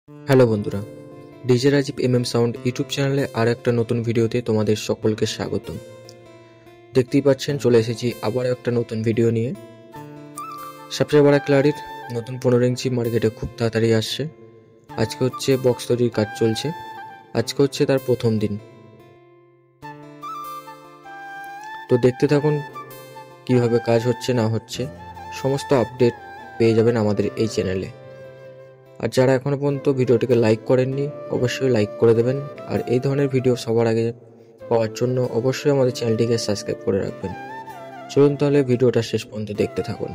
Hello বন্ধুরা, DJ Rajib sound YouTube চ্যানেলে আর একটা নতুন ভিডিওতে তোমাদের সকলকে স্বাগতম। দেখতেই পাচ্ছেন চলে এসেছি আবার একটা নতুন ভিডিও নিয়ে। সবচেয়ে বড় ক্লারির নতুন 15 ইঞ্চি মার্কেটে খুব তাড়াতাড়ি আসছে। আজকে হচ্ছে বক্স তৈরির কাজ চলছে, আজকে হচ্ছে তার প্রথম দিন। তো দেখতে থাকুন কিভাবে কাজ হচ্ছে না হচ্ছে, সমস্ত আপডেট পেয়ে যাবেন আমাদের এই চ্যানেলে। আর যারা এখনো পর্যন্ত ভিডিওটিকে লাইক করেননি অবশ্যই লাইক করে দেবেন, আর এই ধরনের ভিডিও সবার আগে পাওয়ার জন্য অবশ্যই আমাদের চ্যানেলটিকে সাবস্ক্রাইব করে রাখবেন। চলুন তাহলে ভিডিওটা শেষ পর্যন্ত দেখতে থাকুন।